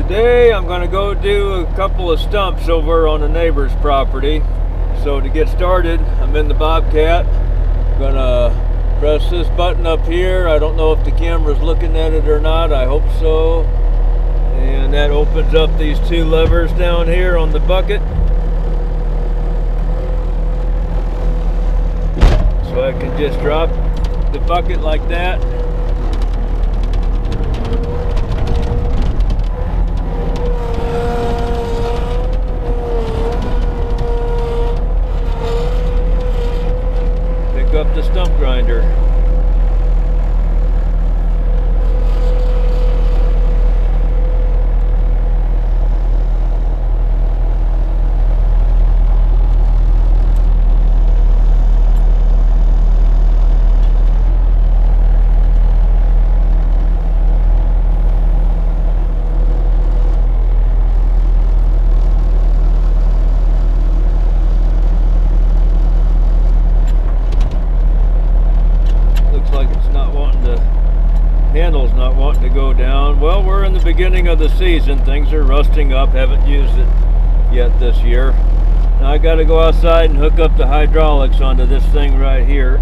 Today I'm going to go do a couple of stumps over on a neighbor's property. So to get started, I'm in the Bobcat. I'm going to press this button up here. I don't know if the camera's looking at it or not. I hope so. And that opens up these two levers down here on the bucket. So I can just drop the bucket like that. Up the stump grinder. Handle's not wanting to go down. Well, we're in the beginning of the season. Things are rusting up. Haven't used it yet this year. Now I got to go outside and hook up the hydraulics onto this thing right here.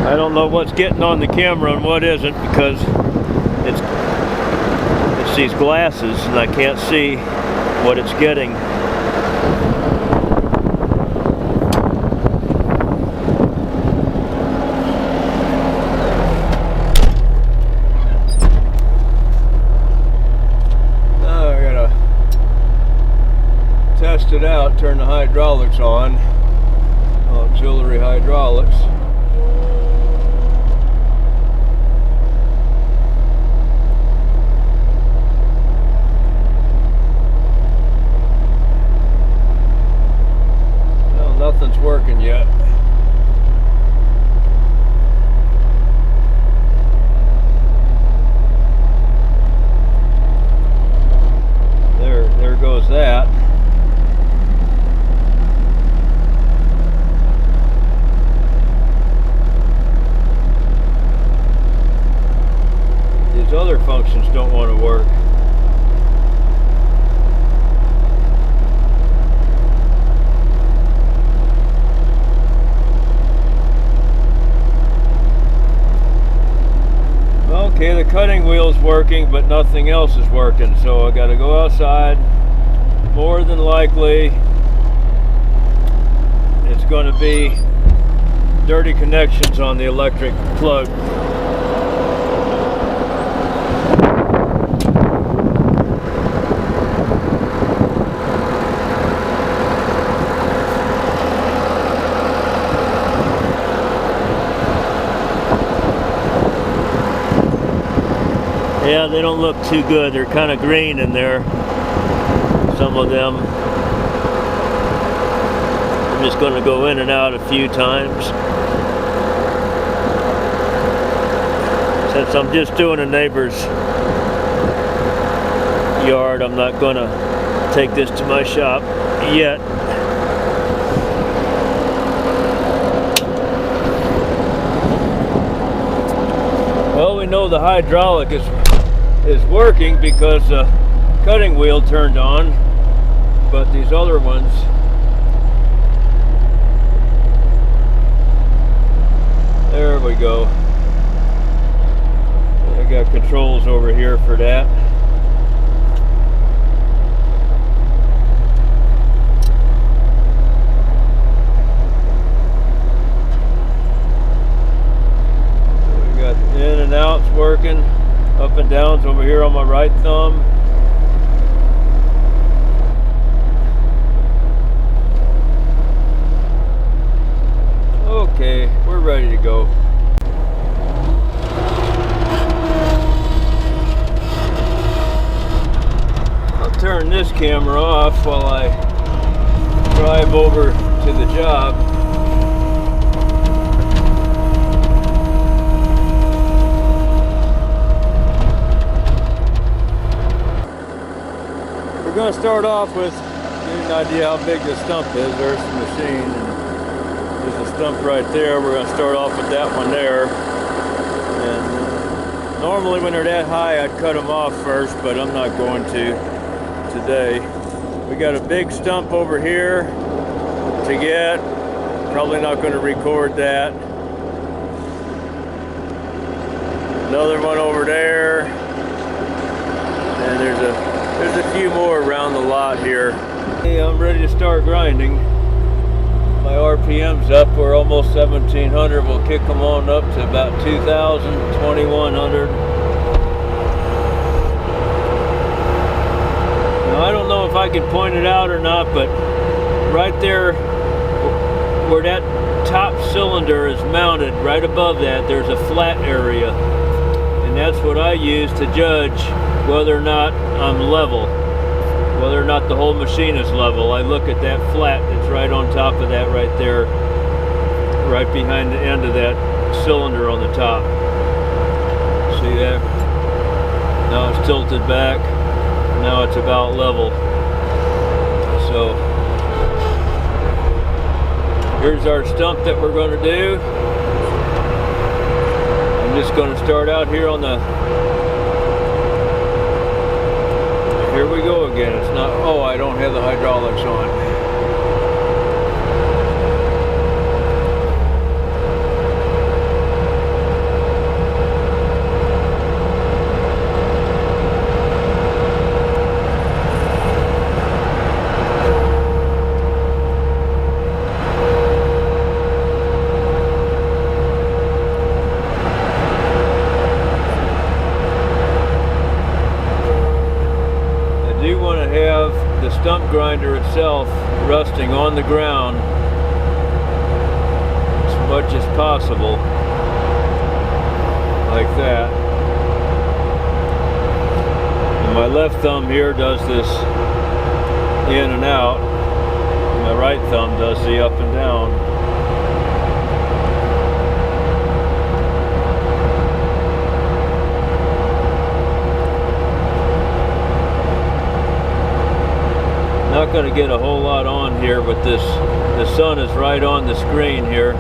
I don't know what's getting on the camera and what isn't, because it's these glasses and I can't see what it's getting. Now I gotta test it out, turn the hydraulics on, auxiliary hydraulics. Nothing's working yet. There goes that. These other functions don't want to work. Okay, the cutting wheel's working, but nothing else is working, so I gotta go outside. More than likely, it's gonna be dirty connections on the electric plug. Yeah, they don't look too good. They're kind of green in there, some of them. I'm just going to go in and out a few times. Since I'm just doing a neighbor's yard, I'm not going to take this to my shop yet. Well, we know the hydraulic is working because the cutting wheel turned on, but these other ones, there we go. I got controls over here for that. So we got in and outs working. Up and downs over here on my right thumb. Okay, we're ready to go. I'll turn this camera off while I drive over to the job. We're going to start off with getting an idea how big the stump is. There's the machine, and there's a stump right there. We're going to start off with that one there. And normally when they're that high, I'd cut them off first, but I'm not going to today. We got a big stump over here to get. Probably not going to record that. Another one over there. And there's a few more around the lot here. Hey, I'm ready to start grinding. My RPM's up. We're almost 1700. We'll kick them on up to about 2000, 2100. Now, I don't know if I can point it out or not, but right there where that top cylinder is mounted, right above that, there's a flat area. And that's what I use to judge whether or not I'm level, whether or not the whole machine is level. I look at that flat that's right on top of that right there, right behind the end of that cylinder on the top. See that? Now it's tilted back. Now it's about level. So here's our stump that we're going to do. I'm just going to start out here on the... Here we go again. It's not... Oh, I don't have the hydraulics on. The stump grinder itself resting on the ground as much as possible, like that. And my left thumb here does this in and out, and my right thumb does the up and down. Not going to get a whole lot on here, but the sun is right on the screen here.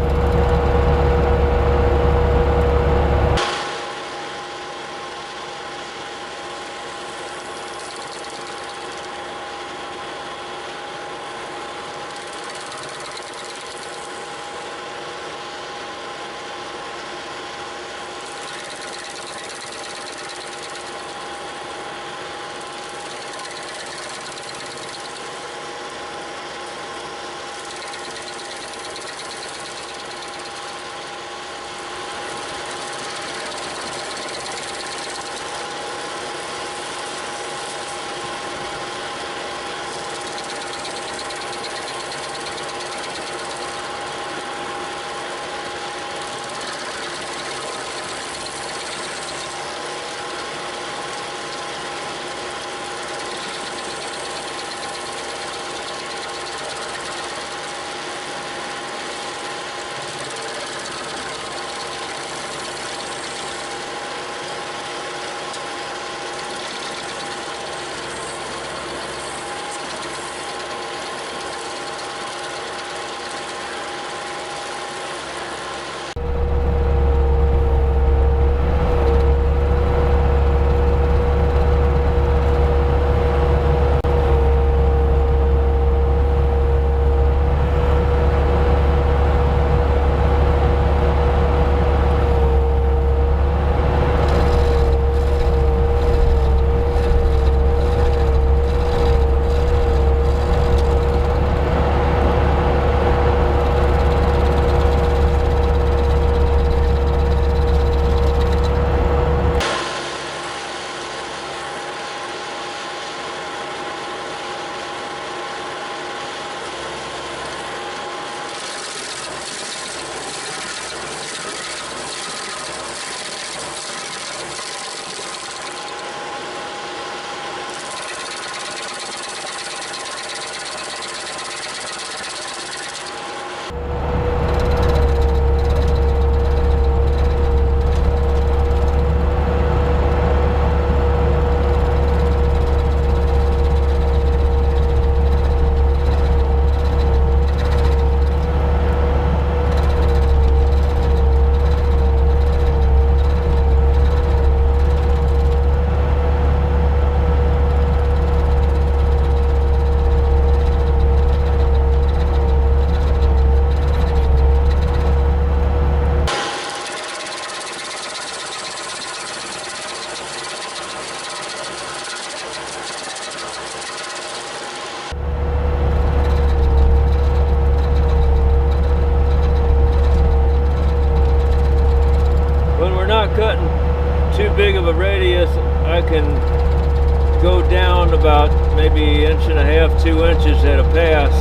maybe 1.5 inches, 2 inches at a pass.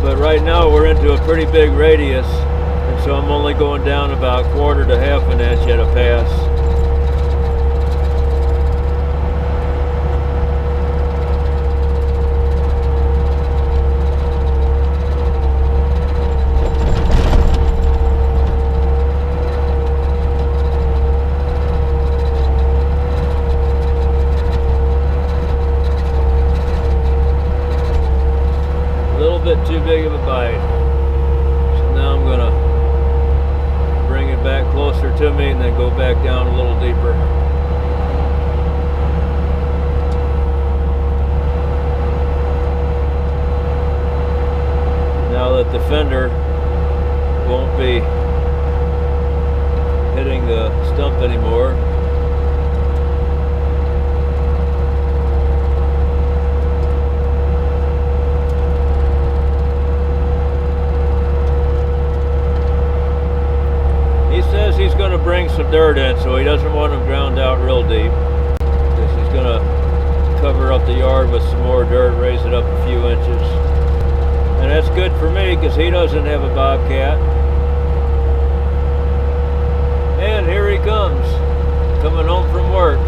But right now we're into a pretty big radius, and so I'm only going down about 1/4 to 1/2 an inch at a pass. Bit too big of a bite, so now I'm gonna bring it back closer to me and then go back down a little deeper. Now that the fender won't be hitting the stump anymore, he's going to bring some dirt in, so he doesn't want them ground out real deep. Because he's going to cover up the yard with some more dirt, raise it up a few inches. And that's good for me because he doesn't have a Bobcat. And here he comes, coming home from work.